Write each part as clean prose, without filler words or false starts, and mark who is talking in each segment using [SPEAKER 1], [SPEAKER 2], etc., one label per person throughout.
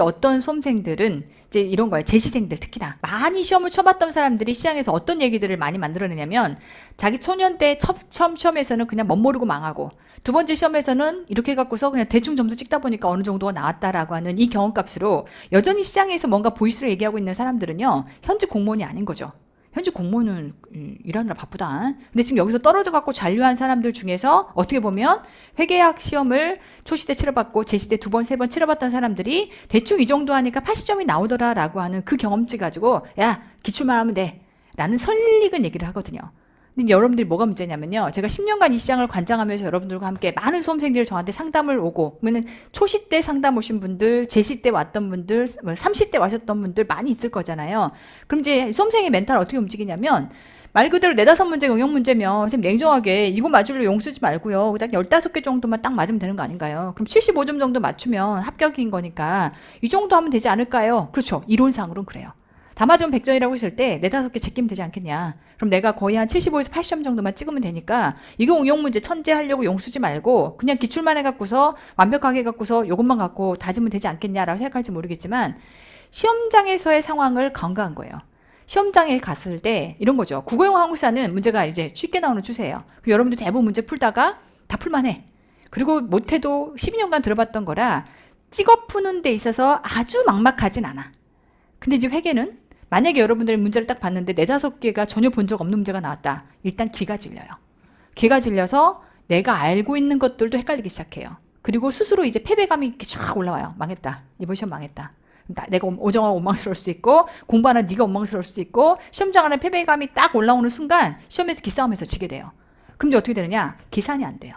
[SPEAKER 1] 어떤 수험생들은 이제 이런 거예요. 재시생들 특히나 많이 시험을 쳐봤던 사람들이 시장에서 어떤 얘기들을 많이 만들어내냐면 자기 초년 때 처음 시험에서는 그냥 멋모르고 망하고 두 번째 시험에서는 이렇게 해갖고서 그냥 대충 점수 찍다 보니까 어느 정도가 나왔다라고 하는 이 경험값으로 여전히 시장에서 뭔가 보이스를 얘기하고 있는 사람들은요, 현직 공무원이 아닌 거죠. 현직 공무원은 일하느라 바쁘다. 근데 지금 여기서 떨어져 갖고 잔류한 사람들 중에서 어떻게 보면 회계학 시험을 초시 때 치러봤고 제시 때 2번, 3번 치러봤던 사람들이 대충 이 정도 하니까 80점이 나오더라라고 하는 그 경험치 가지고 야, 기출만 하면 돼 라는 설익은 얘기를 하거든요. 근데 여러분들이 뭐가 문제냐면요, 제가 10년간 이 시장을 관장하면서 여러분들과 함께 많은 수험생들이 저한테 상담을 오고, 그러면 초시 때 상담 오신 분들, 제시 때 왔던 분들, 30대 와셨던 분들 많이 있을 거잖아요. 그럼 이제 수험생의 멘탈 어떻게 움직이냐면 말 그대로 4-5문제가 응용 문제면 선생님 냉정하게 이거 맞으려 용 쓰지 말고요, 딱 15개 정도만 딱 맞으면 되는 거 아닌가요? 그럼 75점 정도 맞추면 합격인 거니까 이 정도 하면 되지 않을까요? 그렇죠, 이론상으로는 그래요. 다 맞으면 100점이라고 했을 때 4-5개 제끼면 되지 않겠냐. 그럼 내가 거의 한 75에서 80점 정도만 찍으면 되니까 이거 응용 문제 천재 하려고 용 쓰지 말고 그냥 기출만 해갖고서 완벽하게 해갖고서 요것만 갖고 다지면 되지 않겠냐라고 생각할지 모르겠지만, 시험장에서의 상황을 간과한 거예요. 시험장에 갔을 때 이런 거죠. 국어영어 한국사는 문제가 이제 쉽게 나오는 추세예요. 그리고 여러분들 대부분 문제 풀다가 다 풀만해. 그리고 못해도 12년간 들어봤던 거라 찍어 푸는 데 있어서 아주 막막하진 않아. 근데 이제 회계는 만약에 여러분들이 문제를 딱 봤는데 4-5개가 전혀 본 적 없는 문제가 나왔다. 일단 기가 질려요. 기가 질려서 내가 알고 있는 것들도 헷갈리기 시작해요. 그리고 스스로 이제 패배감이 이렇게 쫙 올라와요. 망했다. 이번 시험 망했다. 내가 오정하고 원망스러울 수도 있고, 공부하는 네가 원망스러울 수도 있고, 시험장 안에 패배감이 딱 올라오는 순간 시험에서 기싸움에서 지게 돼요. 그럼 이제 어떻게 되느냐? 계산이 안 돼요.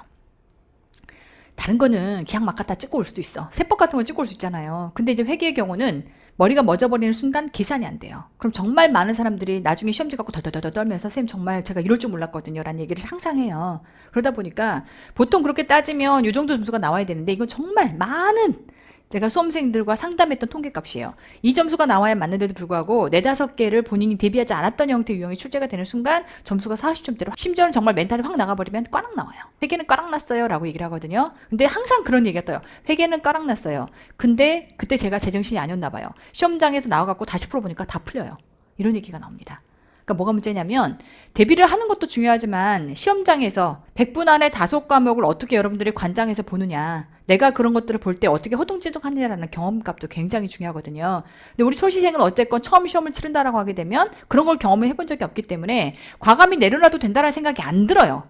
[SPEAKER 1] 다른 거는 그냥 막 갖다 찍고 올 수도 있어. 세법 같은 거 찍고 올 수 있잖아요. 근데 이제 회계의 경우는 머리가 멎어버리는 순간 계산이 안 돼요. 그럼 정말 많은 사람들이 나중에 시험지 갖고 덜덜덜 떨면서 선생님 정말 제가 이럴 줄 몰랐거든요 라는 얘기를 항상 해요. 그러다 보니까 보통 그렇게 따지면 이 정도 점수가 나와야 되는데 이건 정말 많은, 제가 수험생들과 상담했던 통계값이에요. 이 점수가 나와야 맞는데도 불구하고 4-5개를 본인이 대비하지 않았던 형태의 유형이 출제가 되는 순간 점수가 40점대로, 심지어는 정말 멘탈이 확 나가버리면 꽈락 나와요. 회계는 꽈락 났어요 라고 얘기를 하거든요. 근데 항상 그런 얘기가 떠요. 회계는 꽈락 났어요. 근데 그때 제가 제정신이 아니었나 봐요. 시험장에서 나와갖고 다시 풀어보니까 다 풀려요. 이런 얘기가 나옵니다. 그러니까 뭐가 문제냐면, 대비를 하는 것도 중요하지만 시험장에서 100분 안에 5과목을 어떻게 여러분들이 관장해서 보느냐, 내가 그런 것들을 볼 때 어떻게 허둥지둥하느냐라는 경험값도 굉장히 중요하거든요. 근데 우리 초시생은 어쨌건 처음 시험을 치른다라고 하게 되면 그런 걸 경험해 본 적이 없기 때문에 과감히 내려놔도 된다는 생각이 안 들어요.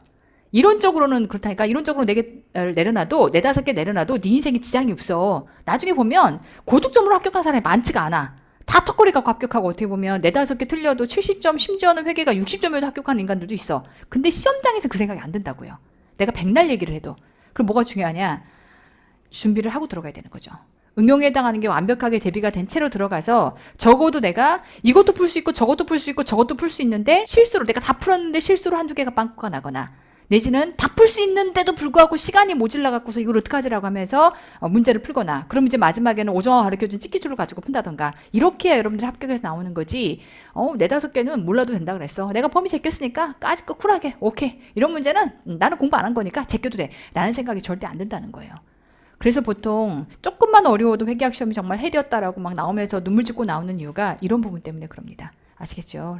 [SPEAKER 1] 이론적으로는 그렇다니까. 이론적으로 4개 내려놔도, 4-5개 내려놔도 네 인생에 지장이 없어. 나중에 보면 고득점으로 합격한 사람이 많지가 않아. 다 턱걸이 갖고 합격하고, 어떻게 보면 4-5개 틀려도 70점, 심지어는 회계가 60점에도 합격한 인간들도 있어. 근데 시험장에서 그 생각이 안 든다고요. 내가 백날 얘기를 해도. 그럼 뭐가 중요하냐? 준비를 하고 들어가야 되는 거죠. 응용에 해당하는 게 완벽하게 대비가 된 채로 들어가서 적어도 내가 이것도 풀 수 있고 저것도 풀 수 있고 저것도 풀 수 있는데 실수로, 내가 다 풀었는데 실수로 한두 개가 빵꾸가 나거나, 내지는 다 풀 수 있는데도 불구하고 시간이 모질라 갖고서 이걸 어떡하지라고 하면서 문제를 풀거나, 그럼 이제 마지막에는 오정화가 가르쳐준 찍기줄을 가지고 푼다던가, 이렇게 해야 여러분들이 합격해서 나오는 거지. 4-5개는 몰라도 된다 그랬어. 내가 범위 제꼈으니까 까짓 거 쿨하게 오케이. 이런 문제는 나는 공부 안 한 거니까 제껴도 돼 라는 생각이 절대 안 든다는 거예요. 그래서 보통 조금만 어려워도 회계학 시험이 정말 헬이었다라고 막 나오면서 눈물 짓고 나오는 이유가 이런 부분 때문에 그럽니다. 아시겠죠?